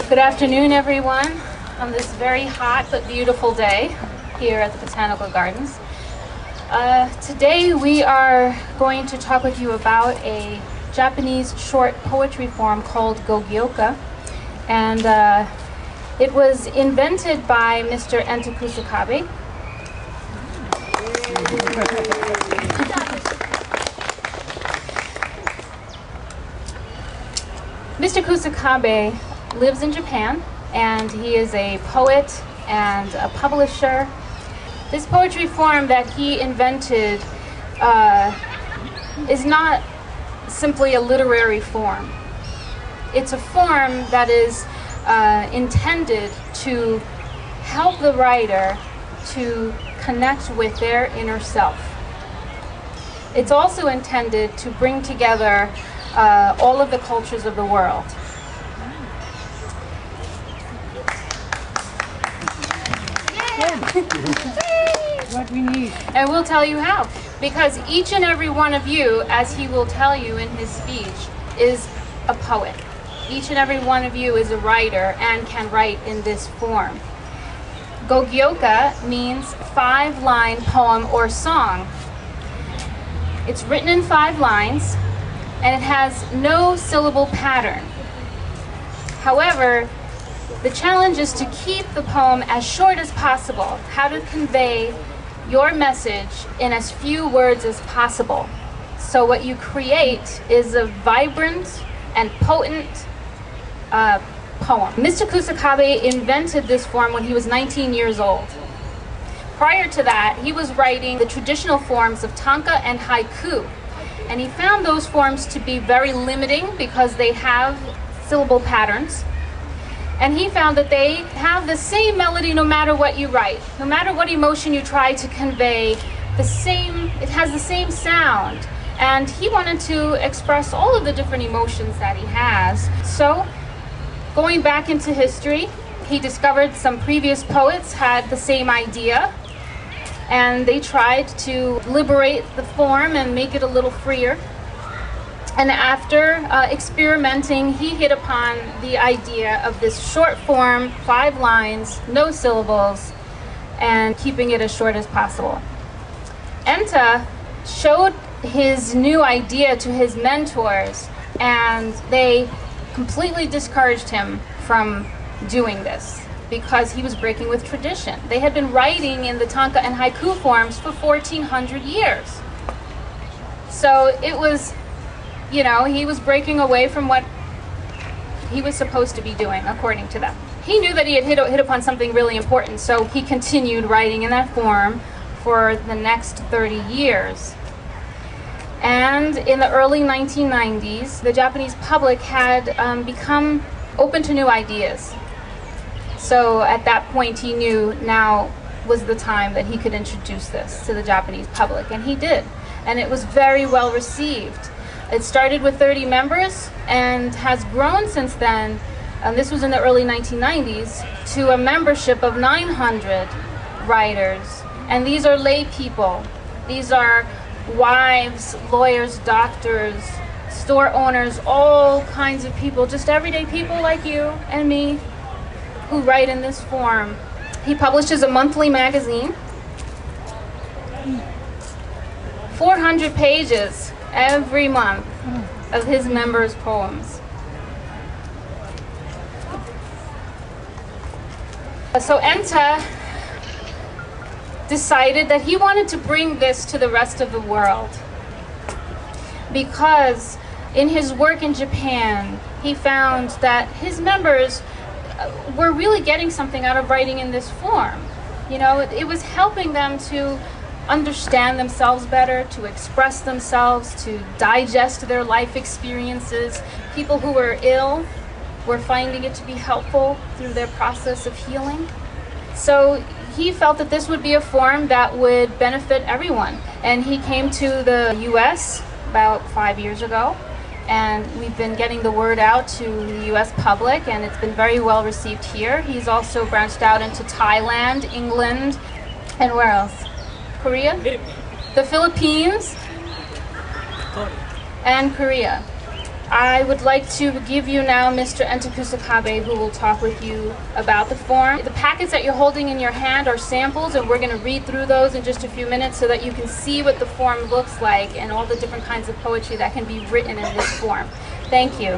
Good afternoon, everyone, on this very hot but beautiful day here at the Botanical Gardens. Today we are going to talk with you about a Japanese short poetry form called Gogyohka, and it was invented by Mr. Enta Kusakabe. Mr. Kusakabe lives in Japan, and he is a poet and a publisher. This poetry form that he invented is not simply a literary form. It's a form that is intended to help the writer to connect with their inner self. It's also intended to bring together all of the cultures of the world. What we need. And we'll tell you how. Because each and every one of you, as he will tell you in his speech, is a poet. Each and every one of you is a writer and can write in this form. Gogyohka means 5-line poem or song. It's written in 5 lines, and it has no syllable pattern. However, the challenge is to keep the poem as short as possible, how to convey your message in as few words as possible. So what you create is a vibrant and potent poem. Mr. Kusakabe invented this form when he was 19 years old. Prior to that, he was writing the traditional forms of tanka and haiku. And he found those forms to be very limiting because they have syllable patterns. And he found that they have the same melody no matter what you write. No matter what emotion you try to convey, it has the same sound. And he wanted to express all of the different emotions that he has. So, going back into history, he discovered some previous poets had the same idea. And they tried to liberate the form and make it a little freer. And after experimenting, he hit upon the idea of this short form, 5 lines, no syllables, and keeping it as short as possible. Enta showed his new idea to his mentors, and they completely discouraged him from doing this because he was breaking with tradition. They had been writing in the tanka and haiku forms for 1400 years. So it was, you know, he was breaking away from what he was supposed to be doing, according to them. He knew that he had hit upon something really important, so he continued writing in that form for the next 30 years. And in the early 1990s, the Japanese public had become open to new ideas. So at that point, he knew now was the time that he could introduce this to the Japanese public, and he did. And it was very well received. It started with 30 members and has grown since then, and this was in the early 1990s, to a membership of 900 writers. And these are lay people. These are wives, lawyers, doctors, store owners, all kinds of people, just everyday people like you and me who write in this form. He publishes a monthly magazine, 400 pages every month of his members' poems. So Enta decided that he wanted to bring this to the rest of the world because in his work in Japan, he found that his members were really getting something out of writing in this form. You know, it was helping them to understand themselves better, to express themselves, to digest their life experiences. People who were ill were finding it to be helpful through their process of healing. So he felt that this would be a form that would benefit everyone. And he came to the US about 5 years ago, and we've been getting the word out to the US public, and it's been very well received here. He's also branched out into Thailand, England, and where else? Korea? The Philippines, and Korea. I would like to give you now Mr. Enta Kusakabe, who will talk with you about the form. The packets that you're holding in your hand are samples, and we're going to read through those in just a few minutes so that you can see what the form looks like and all the different kinds of poetry that can be written in this form. Thank you.